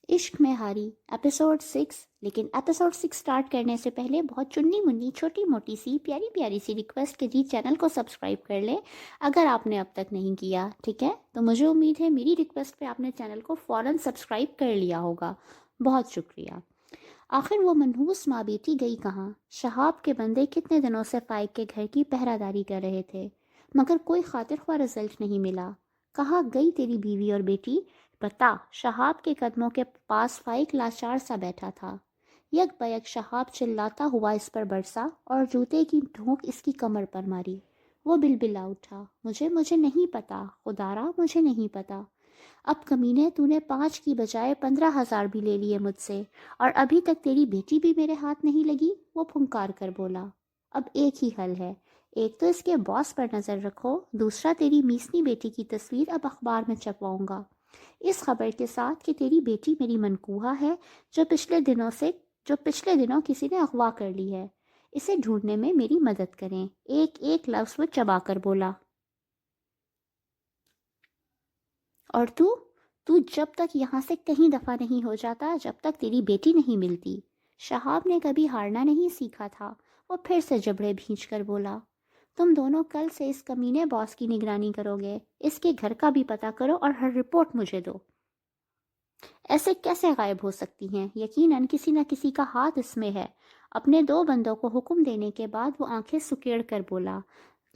عشق میں ہاری ایپیسوڈ 6۔ لیکن ایپیسوڈ 6 سٹارٹ کرنے سے پہلے بہت چنی منی چھوٹی موٹی سی پیاری پیاری سی ریکویسٹ کہ جی چینل کو سبسکرائب کر لیں اگر آپ نے اب تک نہیں کیا، ٹھیک ہے؟ تو مجھے امید ہے میری ریکویسٹ پہ آپ نے چینل کو فوراً سبسکرائب کر لیا ہوگا۔ بہت شکریہ۔ آخر وہ منحوس ماں بیٹی گئی کہاں؟ شہاب کے بندے کتنے دنوں سے فائق کے گھر کی پہرہ داری کر رہے تھے، مگر کوئی خاطر خواہ رزلٹ نہیں ملا۔ کہاں گئی تیری بیوی اور بیٹی؟ بتا۔ شہاب کے قدموں کے پاس فائق لاچار سا بیٹھا تھا۔ یک بیک شہاب چلاتا ہوا اس پر برسا اور جوتے کی ڈھونک اس کی کمر پر ماری۔ وہ بلبلا اٹھا، مجھے نہیں پتا، خدارا مجھے نہیں پتا۔ اب کمینے تو نے 5 کی بجائے 15,000 بھی لے لیے مجھ سے، اور ابھی تک تیری بیٹی بھی میرے ہاتھ نہیں لگی؟ وہ پھنکار کر بولا۔ اب ایک ہی حل ہے، ایک تو اس کے باس پر نظر رکھو، دوسرا تیری میسنی بیٹی کی تصویر اب اخبار میں چھپواؤں گا، اس خبر کے ساتھ کہ تیری بیٹی میری منکوہہ ہے جو پچھلے دنوں کسی نے اغوا کر لی ہے۔ اسے ڈھونڈنے میں میری مدد کریں۔ ایک ایک لفظ وہ چبا کر بولا۔ اور تو جب تک یہاں سے کہیں دفع نہیں ہو جاتا جب تک تیری بیٹی نہیں ملتی۔ شہاب نے کبھی ہارنا نہیں سیکھا تھا۔ وہ پھر سے جبڑے بھینچ کر بولا، تم دونوں کل سے اس کمینے باس کی نگرانی کرو گے، اس کے گھر کا بھی پتہ کرو اور ہر رپورٹ مجھے دو۔ ایسے کیسے غائب ہو سکتی ہیں؟ یقیناً کسی نہ کسی کا ہاتھ اس میں ہے۔ اپنے 2 بندوں کو حکم دینے کے بعد وہ آنکھیں سکیڑ کر بولا۔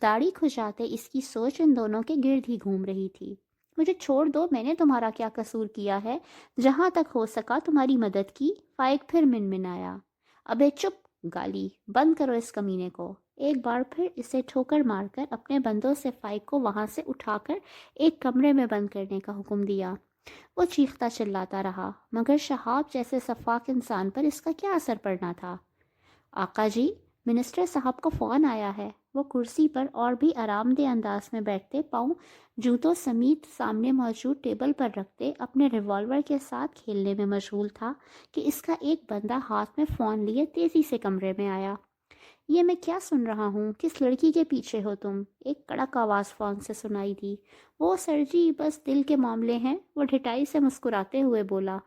داڑھی کھجاتے اس کی سوچ ان دونوں کے گرد ہی گھوم رہی تھی۔ مجھے چھوڑ دو، میں نے تمہارا کیا قصور کیا ہے؟ جہاں تک ہو سکا تمہاری مدد کی۔ فائق پھر منمنایا۔ ابے چپ، گالی بند کرو اس کمینے کو۔ ایک بار پھر اسے ٹھوکر مار کر اپنے بندوں سے فائق کو وہاں سے اٹھا کر ایک کمرے میں بند کرنے کا حکم دیا۔ وہ چیختا چلاتا رہا، مگر شہاب جیسے شفاق انسان پر اس کا کیا اثر پڑنا تھا۔ آقا جی، منسٹر صاحب کو فون آیا ہے۔ وہ کرسی پر اور بھی آرام دہ انداز میں بیٹھتے، پاؤں جوتوں سمیت سامنے موجود ٹیبل پر رکھتے اپنے ریوالور کے ساتھ کھیلنے میں مشغول تھا کہ اس کا ایک بندہ ہاتھ میں فون لیے تیزی سے کمرے میں آیا۔ یہ میں کیا سن رہا ہوں؟ کس لڑکی کے پیچھے ہو تم؟ ایک کڑک آواز فون سے سنائی دی۔ وہ سر جی، بس دل کے معاملے ہیں، وہ ڈھٹائی سے مسکراتے ہوئے بولا۔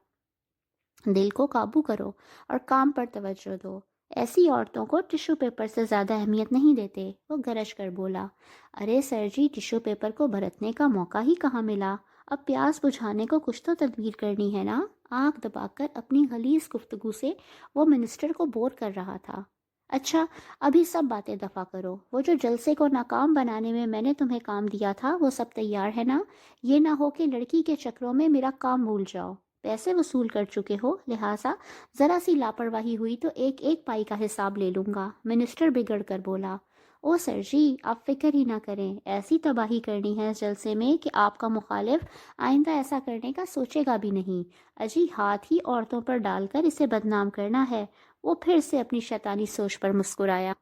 دل کو قابو کرو اور کام پر توجہ دو۔ ایسی عورتوں کو ٹشو پیپر سے زیادہ اہمیت نہیں دیتے۔ وہ گرج کر بولا۔ ارے سر جی، ٹشو پیپر کو برتنے کا موقع ہی کہاں ملا؟ اب پیاس بجھانے کو کچھ تو تدبیر کرنی ہے نا؟ آنکھ دبا کر اپنی غلیظ گفتگو سے وہ منسٹر کو بور کر رہا تھا۔ اچھا، ابھی سب باتیں دفع کرو۔ وہ جو جلسے کو ناکام بنانے میں میں نے تمہیں کام دیا تھا وہ سب تیار ہے نا؟ یہ نہ ہو کہ لڑکی کے چکروں میں میرا کام بھول جاؤ۔ پیسے وصول کر چکے ہو، لہٰذا ذرا سی لاپرواہی ہوئی تو ایک ایک پائی کا حساب لے لوں گا۔ منسٹر بگڑ کر بولا۔ او سر جی، آپ فکر ہی نہ کریں، ایسی تباہی کرنی ہے اس جلسے میں کہ آپ کا مخالف آئندہ ایسا کرنے کا سوچے گا بھی نہیں۔ اجی ہاتھ ہی عورتوں پر ڈال کر اسے بدنام کرنا ہے۔ وہ پھر سے اپنی شیطانی سوچ پر مسکرایا۔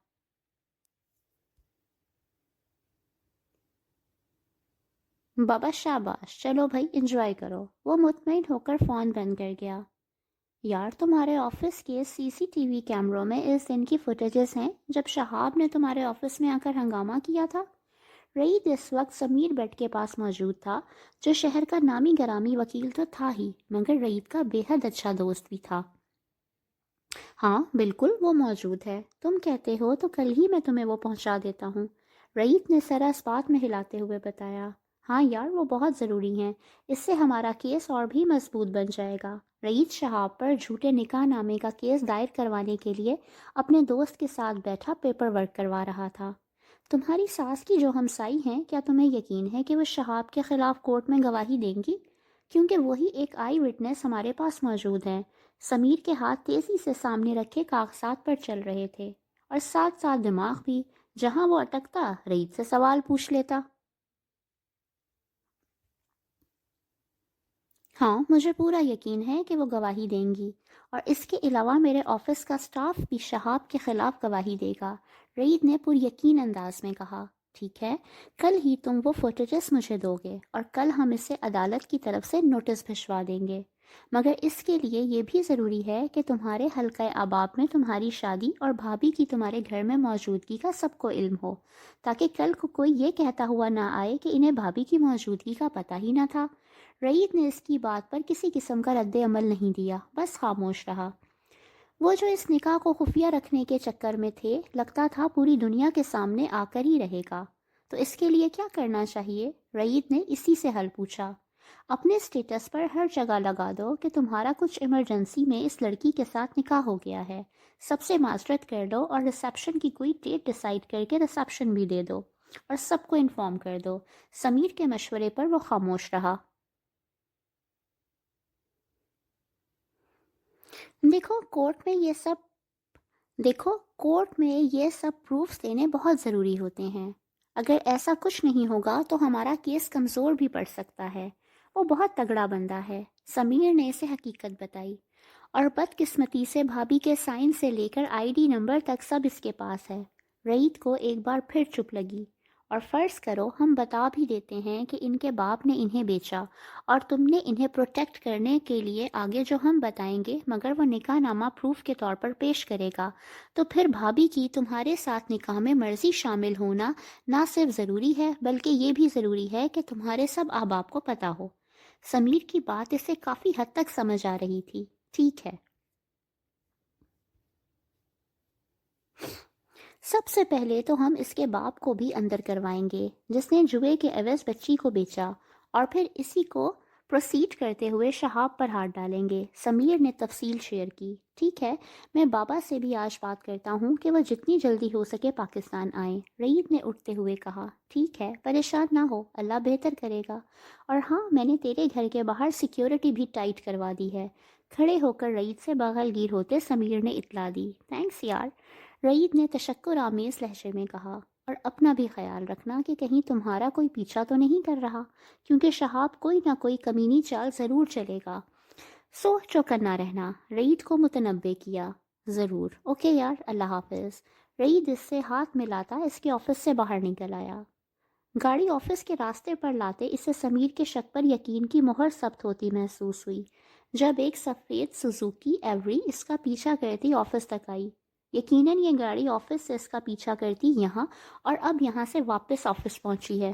بابا شاباش، چلو بھائی انجوائے کرو۔ وہ مطمئن ہو کر فون بند کر گیا۔ یار، تمہارے آفس کے CCTV کیمروں میں اس دن کی فوٹیجز ہیں جب شہاب نے تمہارے آفس میں آ کر ہنگامہ کیا تھا۔ رئیت اس وقت سمیر بیڈ کے پاس موجود تھا، جو شہر کا نامی گرامی وکیل تو تھا ہی، مگر رئیت کا بے حد اچھا دوست بھی تھا۔ ہاں بالکل، وہ موجود ہے۔ تم کہتے ہو تو کل ہی میں تمہیں وہ پہنچا دیتا ہوں، رئیت نے سر اس بات میں ہلاتے ہوئے بتایا۔ ہاں یار، وہ بہت ضروری ہیں، اس سے ہمارا کیس اور بھی مضبوط بن جائے گا۔ رئیت شہاب پر جھوٹے نکاح نامے کا کیس دائر کروانے کے لیے اپنے دوست کے ساتھ بیٹھا پیپر ورک کروا رہا تھا۔ تمہاری ساس کی جو ہمسائی ہیں، کیا تمہیں یقین ہے کہ وہ شہاب کے خلاف کورٹ میں گواہی دیں گی؟ کیونکہ وہی ایک آئی وٹنس ہمارے پاس موجود ہے۔ سمیر کے ہاتھ تیزی سے سامنے رکھے کاغذات پر چل رہے تھے، اور ساتھ ساتھ دماغ بھی، جہاں وہ اٹکتا رئیت سے سوال پوچھ لیتا۔ ہاں، مجھے پورا یقین ہے کہ وہ گواہی دیں گی، اور اس کے علاوہ میرے آفس کا سٹاف بھی شہاب کے خلاف گواہی دے گا، رئیت نے پر یقین انداز میں کہا۔ ٹھیک ہے، کل ہی تم وہ فوٹیجز مجھے دو گے، اور کل ہم اسے عدالت کی طرف سے نوٹس بھجوا دیں گے، مگر اس کے لیے یہ بھی ضروری ہے کہ تمہارے حلقہ احباب میں تمہاری شادی اور بھابھی کی تمہارے گھر میں موجودگی کا سب کو علم ہو، تاکہ کل کو کوئی یہ کہتا ہوا نہ آئے کہ انہیں بھابھی کی موجودگی کا پتہ ہی نہ تھا۔ رعید نے اس کی بات پر کسی قسم کا رد عمل نہیں دیا، بس خاموش رہا۔ وہ جو اس نکاح کو خفیہ رکھنے کے چکر میں تھے، لگتا تھا پوری دنیا کے سامنے آ کر ہی رہے گا۔ تو اس کے لیے کیا کرنا چاہیے؟ رعید نے اسی سے حل پوچھا۔ اپنے اسٹیٹس پر ہر جگہ لگا دو کہ تمہارا کچھ ایمرجنسی میں اس لڑکی کے ساتھ نکاح ہو گیا ہے، سب سے معذرت کر دو اور ریسیپشن کی کوئی ڈیٹ ڈیسائیڈ کر کے ریسیپشن بھی دے دو اور سب کو انفارم کر دو۔ سمیر کے مشورے پر وہ خاموش رہا۔ دیکھو کورٹ میں یہ سب پروفز دینے بہت ضروری ہوتے ہیں۔ اگر ایسا کچھ نہیں ہوگا تو ہمارا کیس کمزور بھی پڑ سکتا ہے۔ وہ بہت تگڑا بندہ ہے۔ سمیر نے اسے حقیقت بتائی، اور بدقسمتی سے بھابھی کے سائن سے لے کر آئی ڈی نمبر تک سب اس کے پاس ہے۔ رعید کو ایک بار پھر چپ لگی۔ اور فرض کرو ہم بتا بھی دیتے ہیں کہ ان کے باپ نے انہیں بیچا اور تم نے انہیں پروٹیکٹ کرنے کے لیے آگے جو ہم بتائیں گے مگر وہ نکاح نامہ پروف کے طور پر پیش کرے گا، تو پھر بھابھی کی تمہارے ساتھ نکاح میں مرضی شامل ہونا نہ صرف ضروری ہے بلکہ یہ بھی ضروری ہے کہ تمہارے سب احباب کو پتہ ہو۔ سمیر کی بات اسے کافی حد تک سمجھ آ رہی تھی۔ ٹھیک ہے۔ سب سے پہلے تو ہم اس کے باپ کو بھی اندر کروائیں گے جس نے جوئے کے عوض بچی کو بیچا، اور پھر اسی کو پروسیڈ کرتے ہوئے شہاب پر ہاتھ ڈالیں گے۔ سمیر نے تفصیل شیئر کی۔ ٹھیک ہے، میں بابا سے بھی آج بات کرتا ہوں کہ وہ جتنی جلدی ہو سکے پاکستان آئیں۔ رعید نے اٹھتے ہوئے کہا۔ ٹھیک ہے، پریشان نہ ہو، اللہ بہتر کرے گا۔ اور ہاں، میں نے تیرے گھر کے باہر سیکیورٹی بھی ٹائٹ کروا دی ہے۔ کھڑے ہو کر رعید سے بغل گیر ہوتے سمیر نے اطلاع دی۔ تھینکس یار، رعید نے تشکر آمیز لہجے میں کہا، اور اپنا بھی خیال رکھنا کہ کہیں تمہارا کوئی پیچھا تو نہیں کر رہا، کیونکہ شہاب کوئی نہ کوئی کمینی چال ضرور چلے گا۔ سوچ جو کرنا رہنا۔ رعید کو متنبع کیا۔ ضرور، اوکے یار، اللہ حافظ۔ رعید اس سے ہاتھ ملاتا اس کے آفس سے باہر نکل آیا۔ گاڑی آفس کے راستے پر لاتے اسے سمیر کے شک پر یقین کی مہر ثبت ہوتی محسوس ہوئی جب ایک سفید سوزوکی ایوری اس کا پیچھا کرتی آفس تک آئی۔ یقیناً یہ گاڑی آفس سے اس کا پیچھا کرتی یہاں اور اب یہاں سے واپس آفس پہنچی ہے۔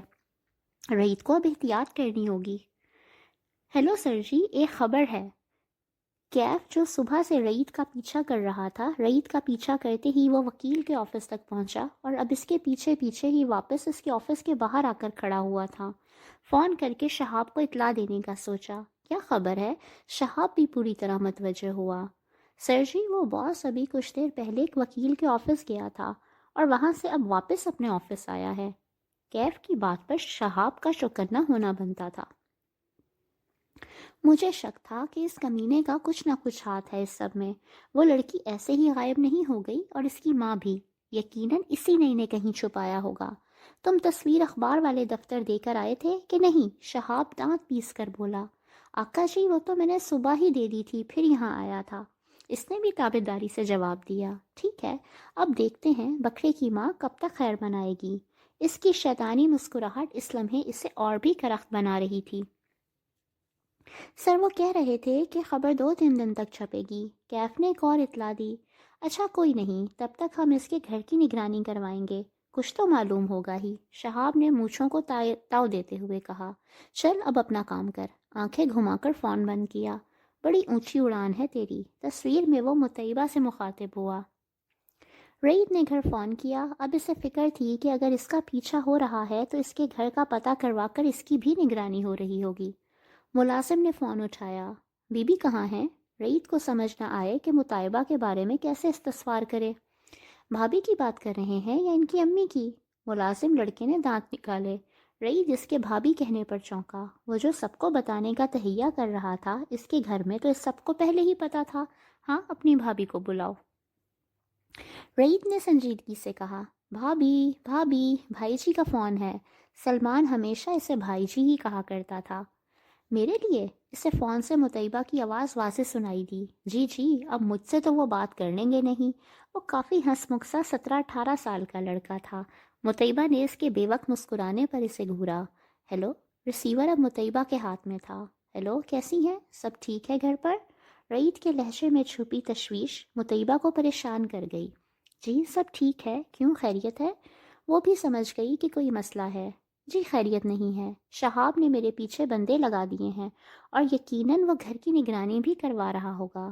رعید کو اب احتیاط کرنی ہوگی۔ ہیلو سر جی، ایک خبر ہے۔ کیف جو صبح سے رعید کا پیچھا کر رہا تھا، رعید کا پیچھا کرتے ہی وہ وکیل کے آفس تک پہنچا اور اب اس کے پیچھے پیچھے ہی واپس اس کے آفس کے باہر آ کر کھڑا ہوا تھا۔ فون کر کے شہاب کو اطلاع دینے کا سوچا۔ کیا خبر ہے؟ شہاب بھی پوری طرح متوجہ ہوا۔ سر جی، وہ باس ابھی کچھ دیر پہلے ایک وکیل کے آفس گیا تھا اور وہاں سے اب واپس اپنے آفس آیا ہے۔ کیف کی بات پر شہاب کا چوکنا ہونا بنتا تھا۔ مجھے شک تھا کہ اس کمینے کا کچھ نہ کچھ ہاتھ ہے اس سب میں۔ وہ لڑکی ایسے ہی غائب نہیں ہو گئی، اور اس کی ماں بھی۔ یقیناً اسی نے انہیں کہیں چھپایا ہوگا۔ تم تصویر اخبار والے دفتر دے کر آئے تھے کہ نہیں؟ شہاب دانت پیس کر بولا۔ آقا جی، وہ تو میں نے صبح ہی دے دی تھی، پھر یہاں آیا تھا، اس نے بھی تابعداری سے جواب دیا۔ ٹھیک ہے، اب دیکھتے ہیں بکرے کی ماں کب تک خیر منائے گی۔ اس کی شیطانی مسکراہٹ اس لمحے اسے اور بھی کرخت بنا رہی تھی۔ سر، وہ کہہ رہے تھے کہ خبر 2-3 دن تک چھپے گی۔ کیف نے ایک اور اطلاع دی۔ اچھا، کوئی نہیں، تب تک ہم اس کے گھر کی نگرانی کروائیں گے، کچھ تو معلوم ہوگا ہی۔ شہاب نے مونچھوں کو تاؤ دیتے ہوئے کہا۔ چل اب اپنا کام کر۔ آنکھیں گھما کر فون بند کیا۔ بڑی اونچی اڑان ہے تیری۔ تصویر میں وہ مطیبہ سے مخاطب ہوا۔ رعید نے گھر فون کیا۔ اب اسے فکر تھی کہ اگر اس کا پیچھا ہو رہا ہے تو اس کے گھر کا پتہ کروا کر اس کی بھی نگرانی ہو رہی ہوگی۔ ملازم نے فون اٹھایا۔ بی بی کہاں ہیں؟ رعید کو سمجھ نہ آئے کہ مطیبہ کے بارے میں کیسے استفسار کرے۔ بھابھی کی بات کر رہے ہیں یا ان کی امی کی؟ ملازم لڑکے نے دانت نکالے۔ رعید اس کے بھابھی کہنے پر چونکا۔ وہ جو سب کو بتانے کا تہیہ کر رہا تھا اس کے گھر میں، تو اس سب کو پہلے ہی پتا تھا۔ ہاں، اپنی بھابھی کو بلاؤ۔ رعید نے سنجیدگی سے کہا۔ بھابھی بھابھی، بھائی جی کا فون ہے۔ سلمان ہمیشہ اسے بھائی جی ہی کہا کرتا تھا۔ میرے لیے؟ اسے فون سے مطیبہ کی آواز واضح سنائی دی۔ جی جی، اب مجھ سے تو وہ بات کر لیں گے نہیں۔ وہ کافی ہنس مکھسا 17-18 سال کا لڑکا تھا۔ مطیبہ نے اس کے بے وقت مسکرانے پر اسے گھورا۔ ہیلو؟ ریسیور اب مطیبہ کے ہاتھ میں تھا۔ ہیلو، کیسی ہیں؟ سب ٹھیک ہے گھر پر؟ رعید کے لہجے میں چھپی تشویش مطیبہ کو پریشان کر گئی۔ جی سب ٹھیک ہے، کیوں، خیریت ہے؟ وہ بھی سمجھ گئی کہ کوئی مسئلہ ہے۔ جی خیریت نہیں ہے، شہاب نے میرے پیچھے بندے لگا دیے ہیں اور یقیناً وہ گھر کی نگرانی بھی کروا رہا ہوگا۔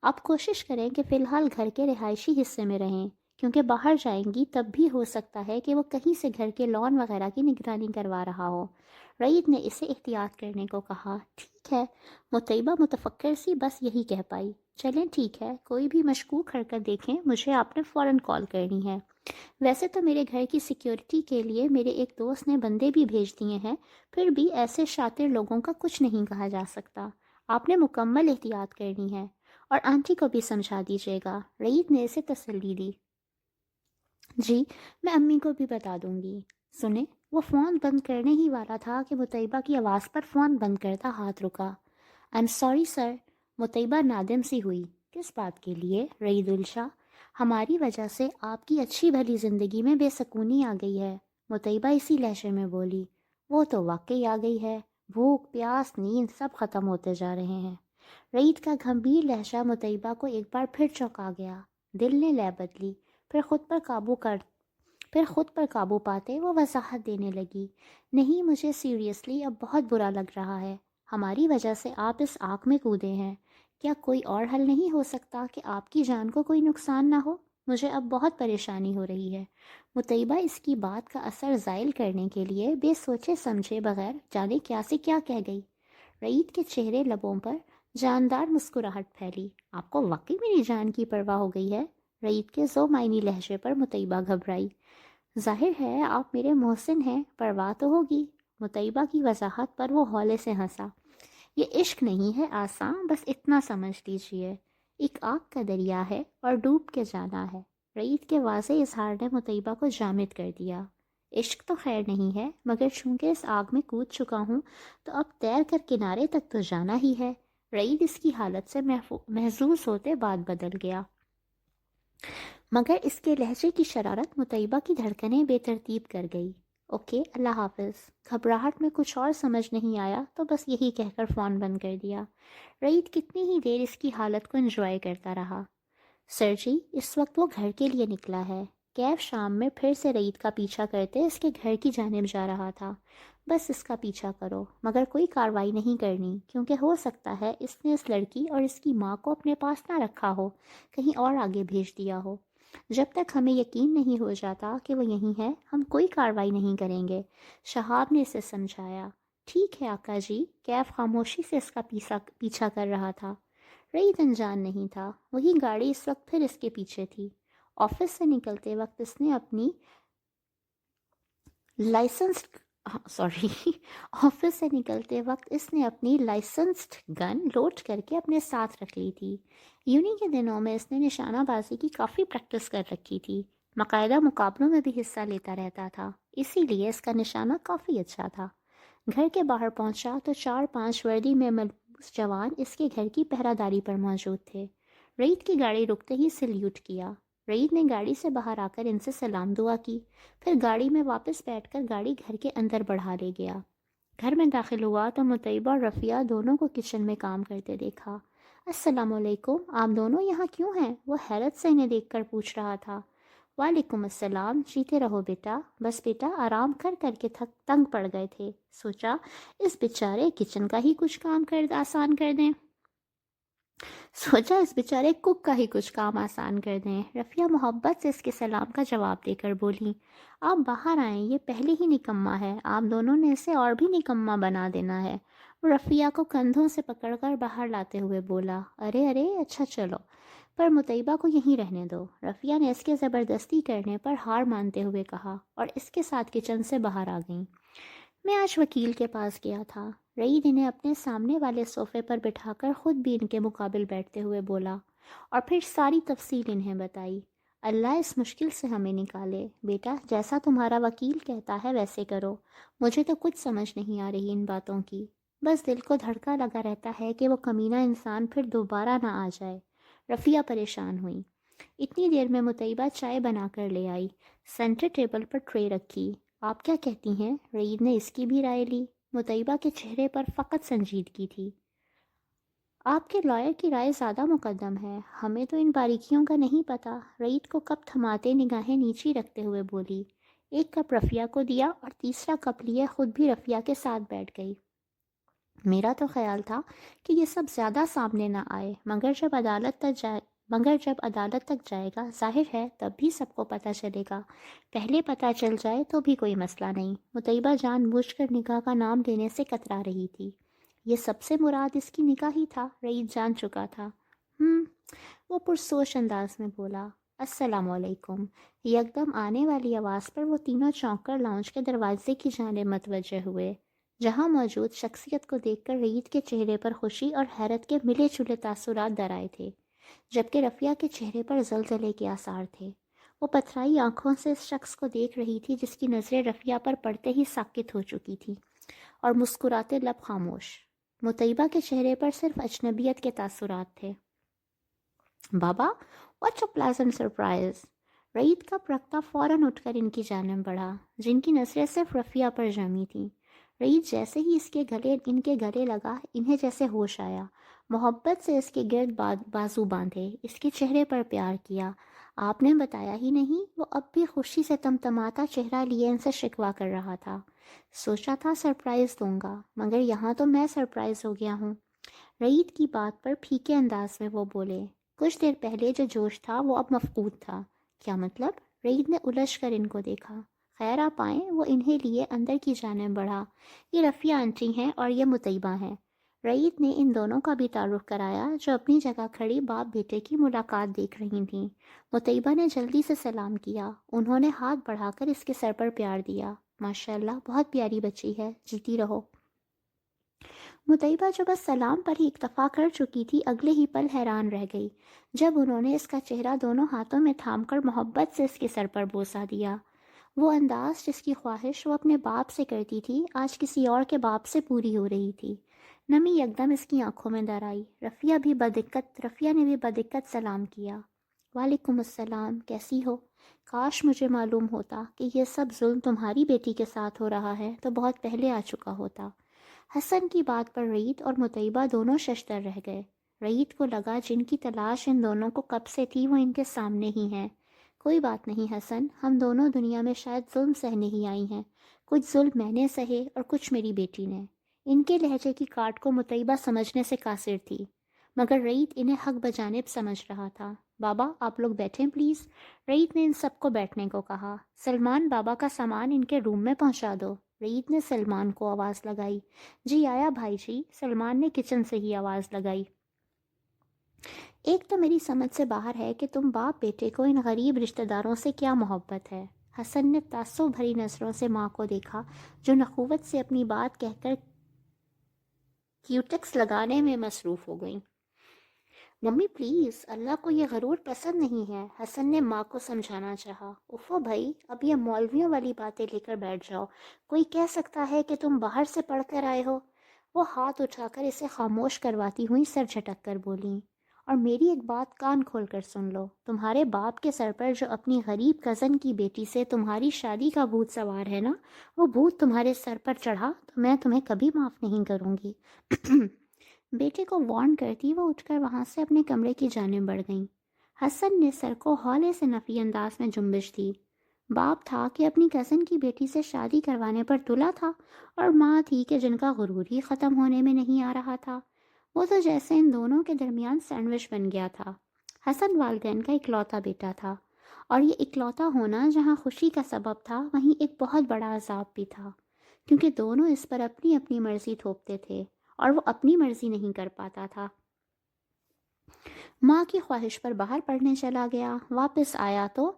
آپ کوشش کریں کہ فی الحال گھر کے رہائشی حصے میں رہیں، کیونکہ باہر جائیں گی تب بھی ہو سکتا ہے کہ وہ کہیں سے گھر کے لان وغیرہ کی نگرانی کروا رہا ہو۔ رعید نے اسے احتیاط کرنے کو کہا۔ ٹھیک ہے، مطیبہ متفکر سی بس یہی کہہ پائی۔ چلیں ٹھیک ہے، کوئی بھی مشکوک حرکت دیکھیں مجھے آپ نے فوراً کال کرنی ہے۔ ویسے تو میرے گھر کی سیکیورٹی کے لیے میرے ایک دوست نے بندے بھی بھیج دیے ہیں، پھر بھی ایسے شاطر لوگوں کا کچھ نہیں کہا جا سکتا۔ آپ نے مکمل احتیاط کرنی ہے، اور آنٹی کو بھی سمجھا دیجیے گا۔ رعید نے اسے تسلی دی۔ جی، میں امی کو بھی بتا دوں گی۔ سنیں، وہ فون بند کرنے ہی والا تھا کہ مطیبہ کی آواز پر فون بند کرتا ہاتھ رکا۔ آئی ایم سوری سر، مطیبہ نادم سی ہوئی۔ کس بات کے لیے؟ رعید الشا۔ ہماری وجہ سے آپ کی اچھی بھلی زندگی میں بے سکونی آ گئی ہے، مطیبہ اسی لہجے میں بولی۔ وہ تو واقعی آ گئی ہے، بھوک پیاس نیند سب ختم ہوتے جا رہے ہیں۔ رعید کا گھمبیر لہجہ مطیبہ کو ایک بار پھر چونکا گیا۔ دل نے لے بدلی، پھر خود پر قابو پاتے وہ وضاحت دینے لگی۔ نہیں، مجھے سیریسلی اب بہت برا لگ رہا ہے، ہماری وجہ سے آپ اس آگ میں کودے ہیں۔ کیا کوئی اور حل نہیں ہو سکتا کہ آپ کی جان کو کوئی نقصان نہ ہو؟ مجھے اب بہت پریشانی ہو رہی ہے۔ مطیبہ اس کی بات کا اثر زائل کرنے کے لیے بے سوچے سمجھے بغیر جانے کیا سے کیا کہہ گئی۔ رعید کے چہرے لبوں پر جاندار مسکراہٹ پھیلی۔ آپ کو واقعی میری جان کی پرواہ ہو گئی ہے؟ رعید کے ذو معنی لہجے پر مطیبہ گھبرائی۔ ظاہر ہے آپ میرے محسن ہیں، پرواہ تو ہوگی۔ مطیبہ کی وضاحت پر وہ ہولے سے ہنسا۔ یہ عشق نہیں ہے آسان، بس اتنا سمجھ لیجئے، ایک آگ کا دریا ہے اور ڈوب کے جانا ہے۔ رعید کے واضح اظہار نے مطیبہ کو جامد کر دیا۔ عشق تو خیر نہیں ہے، مگر چونکہ اس آگ میں کود چکا ہوں تو اب تیر کر کنارے تک تو جانا ہی ہے۔ رعید اس کی حالت سے محظوظ ہوتے بات بدل گیا، مگر اس کے لہجے کی شرارت مطیبہ کی دھڑکنیں بے ترتیب کر گئی۔ اوکے، اللہ حافظ۔ گھبراہٹ میں کچھ اور سمجھ نہیں آیا تو بس یہی کہہ کر فون بند کر دیا۔ رعید کتنی ہی دیر اس کی حالت کو انجوائے کرتا رہا۔ سر جی، اس وقت وہ گھر کے لیے نکلا ہے۔ کیف شام میں پھر سے رعید کا پیچھا کرتے اس کے گھر کی جانب جا رہا تھا۔ بس اس کا پیچھا کرو، مگر کوئی کارروائی نہیں کرنی، کیونکہ ہو سکتا ہے اس نے اس لڑکی اور اس کی ماں کو اپنے پاس نہ رکھا ہو، کہیں اور آگے بھیج دیا ہو۔ جب تک ہمیں یقین نہیں ہو جاتا کہ وہ یہیں ہے، ہم کوئی کارروائی نہیں کریں گے، شہاب نے اسے سمجھایا۔ ٹھیک ہے آقا جی۔ کیف خاموشی سے اس کا پیچھا کر رہا تھا۔ رعید انجان نہیں تھا، وہی گاڑی اس وقت پھر اس کے پیچھے تھی۔ آفس سے نکلتے وقت اس نے اپنی لائسنسڈ آفس سے نکلتے وقت اس نے اپنی لائسنسڈ گن لوڈ کر کے اپنے ساتھ رکھ لی تھی۔ یونی کے دنوں میں اس نے نشانہ بازی کی کافی پریکٹس کر رکھی تھی، باقاعدہ مقابلوں میں بھی حصہ لیتا رہتا تھا، اسی لیے اس کا نشانہ کافی اچھا تھا۔ گھر کے باہر پہنچا تو 4-5 وردی میں ملبوس جوان اس کے گھر کی پہرہ داری پر موجود تھے۔ رعید کی گاڑی رکتے ہی سلیوٹ کیا۔ رعید نے گاڑی سے باہر آ کر ان سے سلام دعا کی، پھر گاڑی میں واپس بیٹھ کر گاڑی گھر کے اندر بڑھا لے گیا۔ گھر میں داخل ہوا تو مطیبہ اور رفیہ دونوں کو کچن میں کام کرتے دیکھا۔ السلام علیکم، آپ دونوں یہاں کیوں ہیں؟ وہ حیرت سے انہیں دیکھ کر پوچھ رہا تھا۔ وعلیکم السلام، جیتے رہو بیٹا۔ بس بیٹا آرام کر کر کے تنگ پڑ گئے تھے، سوچا اس بیچارے کچن کا ہی کچھ کام آسان کر دیں۔ کک کا ہی کچھ کام آسان کر دیں۔ رفیہ محبت سے اس کے سلام کا جواب دے کر بولی، آپ باہر آئیں، یہ پہلے ہی نکما ہے، آپ دونوں نے اسے اور بھی نکما بنا دینا ہے۔ وہ رفیہ کو کندھوں سے پکڑ کر باہر لاتے ہوئے بولا، ارے ارے اچھا چلو، پر مطیبہ کو یہیں رہنے دو۔ رفیہ نے اس کے زبردستی کرنے پر ہار مانتے ہوئے کہا، اور اس کے ساتھ کچن سے باہر آ گئیں۔ میں آج وکیل کے پاس گیا تھا۔ رعید انہیں اپنے سامنے والے صوفے پر بٹھا کر خود بھی ان کے مقابل بیٹھتے ہوئے بولا، اور پھر ساری تفصیل انہیں بتائی۔ اللہ اس مشکل سے ہمیں نکالے۔ بیٹا جیسا تمہارا وکیل کہتا ہے ویسے کرو، مجھے تو کچھ سمجھ نہیں آ رہی ان باتوں کی، بس دل کو دھڑکا لگا رہتا ہے کہ وہ کمینہ انسان پھر دوبارہ نہ آ جائے۔ رفیہ پریشان ہوئی۔ اتنی دیر میں مطیبہ چائے بنا کر لے آئی، سینٹر ٹیبل پر ٹرے رکھی۔ آپ کیا کہتی ہیں؟ رعید نے اس کی بھی رائے لی۔ مطیبہ کے چہرے پر فقط سنجیدگی تھی۔ آپ کے لائر کی رائے زیادہ مقدم ہے، ہمیں تو ان باریکیوں کا نہیں پتہ۔ رعید کو کپ تھماتے نگاہیں نیچی رکھتے ہوئے بولی، ایک کپ رفیہ کو دیا اور تیسرا کپ لیے خود بھی رفیہ کے ساتھ بیٹھ گئی۔ میرا تو خیال تھا کہ یہ سب زیادہ سامنے نہ آئے، مگر جب عدالت تک جائے گا ظاہر ہے تب بھی سب کو پتہ چلے گا۔ پہلے پتہ چل جائے تو بھی کوئی مسئلہ نہیں۔ مطیبہ جان بوجھ کر نکاح کا نام لینے سے کترا رہی تھی۔ یہ سب سے مراد اس کی نکاح ہی تھا، رئیس جان چکا تھا۔ وہ پرسوچ انداز میں بولا، السلام علیکم۔ یکدم آنے والی آواز پر وہ تینوں چونک کر لاؤنج کے دروازے کی جانب متوجہ ہوئے، جہاں موجود شخصیت کو دیکھ کر رعید کے چہرے پر خوشی اور حیرت کے ملے جلے تاثرات در آئے تھے، جبکہ رفیہ کے چہرے پر زلزلے کے آثار تھے۔ وہ پتھرائی آنکھوں سے اس شخص کو دیکھ رہی تھی جس کی نظریں رفیہ پر پڑتے ہی ساکت ہو چکی تھی اور مسکراتے لب خاموش۔ مطیبہ کے چہرے پر صرف اجنبیت کے تاثرات تھے۔ بابا، واٹ اے پلیزنٹ سرپرائز! رعید کا پرکھتا فوراً اٹھ کر ان کی جانب بڑھا، جن کی نظریں صرف رفیہ پر جمی تھیں۔ رعید جیسے ہی ان کے گلے لگا، انہیں جیسے ہوش آیا، محبت سے اس کے گرد بازو باندھے، اس کے چہرے پر پیار کیا۔ آپ نے بتایا ہی نہیں؟ وہ اب بھی خوشی سے تمتماتا چہرہ لیے ان سے شکوہ کر رہا تھا۔ سوچا تھا سرپرائز دوں گا، مگر یہاں تو میں سرپرائز ہو گیا ہوں۔ رعید کی بات پر پھیکے انداز میں وہ بولے، کچھ دیر پہلے جو جوش تھا وہ اب مفقود تھا۔ کیا مطلب؟ رعید نے الجھ کر ان کو دیکھا۔ خیر آپ آئیں، وہ انہیں لیے اندر کی جانب بڑھا۔ یہ رفیہ آنٹی ہیں اور یہ مطیبہ ہیں۔ رعید نے ان دونوں کا بھی تعارف کرایا، جو اپنی جگہ کھڑی باپ بیٹے کی ملاقات دیکھ رہی تھیں۔ مطیبہ نے جلدی سے سلام کیا۔ انہوں نے ہاتھ بڑھا کر اس کے سر پر پیار دیا۔ ماشاءاللہ، بہت پیاری بچی ہے، جیتی رہو۔ مطیبہ جو بس سلام پر ہی اکتفا کر چکی تھی، اگلے ہی پل حیران رہ گئی جب انہوں نے اس کا چہرہ دونوں ہاتھوں میں تھام کر محبت سے اس کے سر پر بوسہ دیا۔ وہ انداز جس کی خواہش وہ اپنے باپ سے کرتی تھی، آج کسی اور کے باپ سے پوری ہو رہی تھی۔ نمی یکدم اس کی آنکھوں میں در آئی۔ رفیہ نے بھی بدقت سلام کیا۔ وعلیکم السلام، کیسی ہو؟ کاش مجھے معلوم ہوتا کہ یہ سب ظلم تمہاری بیٹی کے ساتھ ہو رہا ہے تو بہت پہلے آ چکا ہوتا۔ حسن کی بات پر رعید اور مطیبہ دونوں ششدر رہ گئے۔ رعید کو لگا جن کی تلاش ان دونوں کو کب سے تھی وہ ان کے سامنے ہی ہیں۔ کوئی بات نہیں حسن، ہم دونوں دنیا میں شاید ظلم سہنے ہی آئی ہیں۔ کچھ ظلم میں نے سہے اور کچھ میری بیٹی نے۔ ان کے لہجے کی کاٹ کو مطیبہ سمجھنے سے قاصر تھی، مگر رعید انہیں حق بجانب سمجھ رہا تھا۔ بابا آپ لوگ بیٹھیں پلیز، رعید نے ان سب کو بیٹھنے کو کہا۔ سلمان، بابا کا سامان ان کے روم میں پہنچا دو۔ رعید نے سلمان کو آواز لگائی۔ جی آیا بھائی جی، سلمان نے کچن سے ہی آواز لگائی۔ ایک تو میری سمجھ سے باہر ہے کہ تم باپ بیٹے کو ان غریب رشتہ داروں سے کیا محبت ہے۔ حسن نے تعصب بھری نظروں سے ماں کو دیکھا، جو نخوت سے اپنی بات کہہ کر کیوٹکس لگانے میں مصروف ہو گئیں۔ ممی پلیز، اللہ کو یہ غرور پسند نہیں ہے، حسن نے ماں کو سمجھانا چاہا۔ اوفو بھائی، اب یہ مولویوں والی باتیں لے کر بیٹھ جاؤ، کوئی کہہ سکتا ہے کہ تم باہر سے پڑھ کر آئے ہو؟ وہ ہاتھ اٹھا کر اسے خاموش کرواتی ہوئی سر جھٹک کر بولیں، اور میری ایک بات کان کھول کر سن لو، تمہارے باپ کے سر پر جو اپنی غریب کزن کی بیٹی سے تمہاری شادی کا بھوت سوار ہے نا، وہ بھوت تمہارے سر پر چڑھا تو میں تمہیں کبھی معاف نہیں کروں گی۔ بیٹے کو وارن کرتی وہ اٹھ کر وہاں سے اپنے کمرے کی جانب بڑھ گئیں۔ حسن نے سر کو ہولے سے نفی انداز میں جنبش دی۔ باپ تھا کہ اپنی کزن کی بیٹی سے شادی کروانے پر تلا تھا، اور ماں تھی کہ جن کا غرور ہی ختم ہونے میں نہیں آ رہا تھا۔ وہ تو جیسے ان دونوں کے درمیان سینڈوچ بن گیا تھا۔ حسن والدین کا اکلوتا بیٹا تھا، اور یہ اکلوتا ہونا جہاں خوشی کا سبب تھا، وہیں ایک بہت بڑا عذاب بھی تھا، کیونکہ دونوں اس پر اپنی اپنی مرضی تھوپتے تھے اور وہ اپنی مرضی نہیں کر پاتا تھا۔ ماں کی خواہش پر باہر پڑھنے چلا گیا، واپس آیا تو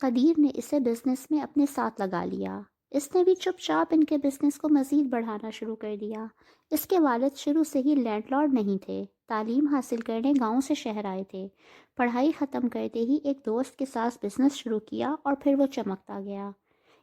قدیر نے اسے بزنس میں اپنے ساتھ لگا لیا۔ اس نے بھی چپ چاپ ان کے بزنس کو مزید بڑھانا شروع کر دیا۔ اس کے والد شروع سے ہی لینڈ لارڈ نہیں تھے، تعلیم حاصل کرنے گاؤں سے شہر آئے تھے۔ پڑھائی ختم کرتے ہی ایک دوست کے ساتھ بزنس شروع کیا اور پھر وہ چمکتا گیا۔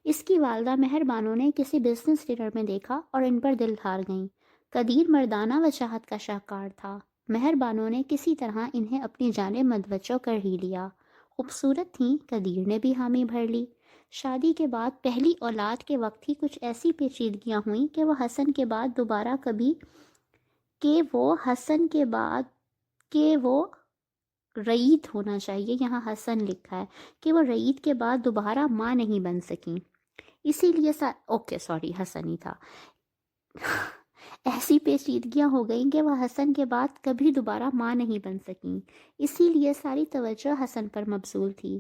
اس کی والدہ مہر بانو نے کسی بزنس ڈنر میں دیکھا اور ان پر دل ہار گئیں۔ قدیر مردانہ وجاہت کا شاہکار تھا، مہر بانو نے کسی طرح انہیں اپنی جانب متوجہ کر ہی لیا۔ خوبصورت تھیں، قدیر نے بھی حامی بھر لی۔ شادی کے بعد پہلی اولاد کے وقت ہی کچھ ایسی پیچیدگیاں ہوئیں کہ وہ حسن کے بعد دوبارہ کبھی کہ وہ رعید ہونا چاہیے، یہاں حسن لکھا ہے کہ وہ رعید کے بعد دوبارہ ماں نہیں بن سکیں۔ اسی لیے اوکے سوری حسن ہی تھا۔ ایسی پیچیدگیاں ہو گئیں کہ وہ حسن کے بعد کبھی دوبارہ ماں نہیں بن سکیں، اسی لیے ساری توجہ حسن پر مبذول تھی۔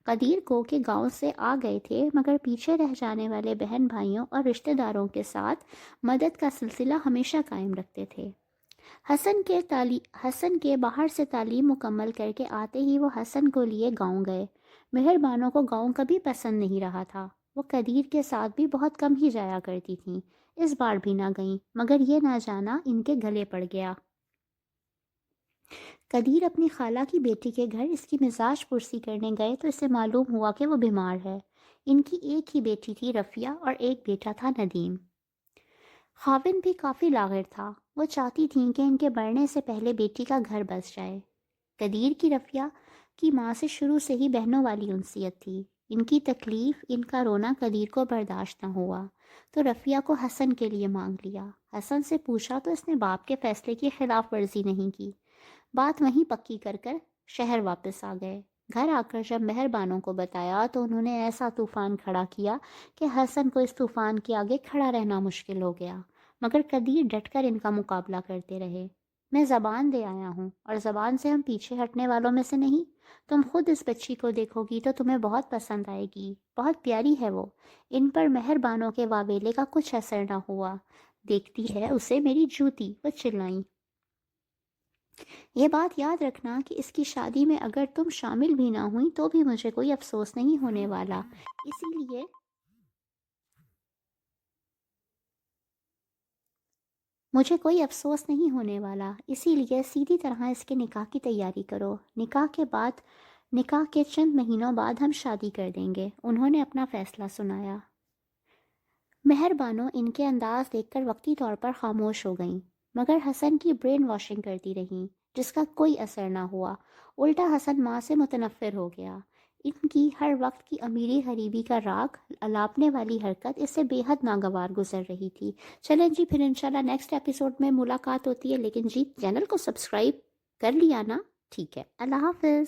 قدیر کو کہ گاؤں سے آ گئے تھے مگر پیچھے رہ جانے والے بہن بھائیوں اور رشتہ داروں کے ساتھ مدد کا سلسلہ ہمیشہ قائم رکھتے تھے۔ حسن کے باہر سے تعلیم مکمل کر کے آتے ہی وہ حسن کو لیے گاؤں گئے۔ مہربانوں کو گاؤں کبھی پسند نہیں رہا تھا، وہ قدیر کے ساتھ بھی بہت کم ہی جایا کرتی تھیں، اس بار بھی نہ گئیں، مگر یہ نہ جانا ان کے گلے پڑ گیا۔ قدیر اپنی خالہ کی بیٹی کے گھر اس کی مزاج پرسی کرنے گئے تو اسے معلوم ہوا کہ وہ بیمار ہے۔ ان کی ایک ہی بیٹی تھی رفیہ اور ایک بیٹا تھا ندیم۔ خاوند بھی کافی لاغر تھا، وہ چاہتی تھیں کہ ان کے بڑھنے سے پہلے بیٹی کا گھر بس جائے۔ قدیر کی رفیہ کی ماں سے شروع سے ہی بہنوں والی انسیت تھی، ان کی تکلیف، ان کا رونا قدیر کو برداشت نہ ہوا تو رفیہ کو حسن کے لیے مانگ لیا۔ حسن سے پوچھا تو اس نے باپ کے فیصلے کی خلاف ورزی نہیں کی۔ بات وہیں پکی کر شہر واپس آ گئے۔ گھر آ کر جب مہربانوں کو بتایا تو انہوں نے ایسا طوفان کھڑا کیا کہ حسن کو اس طوفان کے آگے کھڑا رہنا مشکل ہو گیا، مگر قدیر ڈٹ کر ان کا مقابلہ کرتے رہے۔ میں زبان دے آیا ہوں اور زبان سے ہم پیچھے ہٹنے والوں میں سے نہیں۔ تم خود اس بچی کو دیکھو گی تو تمہیں بہت پسند آئے گی، بہت پیاری ہے وہ۔ ان پر مہربانوں کے واویلے کا کچھ اثر نہ ہوا۔ دیکھتی ہے اسے میری جوتی، وہ چلائیں۔ یہ بات یاد رکھنا کہ اس کی شادی میں اگر تم شامل بھی نہ ہوئی تو بھی مجھے کوئی افسوس نہیں ہونے والا، اسی لیے سیدھی طرح اس کے نکاح کی تیاری کرو۔ نکاح کے چند مہینوں بعد ہم شادی کر دیں گے، انہوں نے اپنا فیصلہ سنایا۔ مہربانوں ان کے انداز دیکھ کر وقتی طور پر خاموش ہو گئیں، مگر حسن کی برین واشنگ کرتی رہیں جس کا کوئی اثر نہ ہوا۔ الٹا حسن ماں سے متنفر ہو گیا۔ ان کی ہر وقت کی امیری غریبی کا راگ الاپنے والی حرکت اس سے بے حد ناگوار گزر رہی تھی۔ چلیں جی پھر انشاءاللہ نیکسٹ ایپیسوڈ میں ملاقات ہوتی ہے، لیکن جی چینل کو سبسکرائب کر لیا نا؟ ٹھیک ہے، اللہ حافظ۔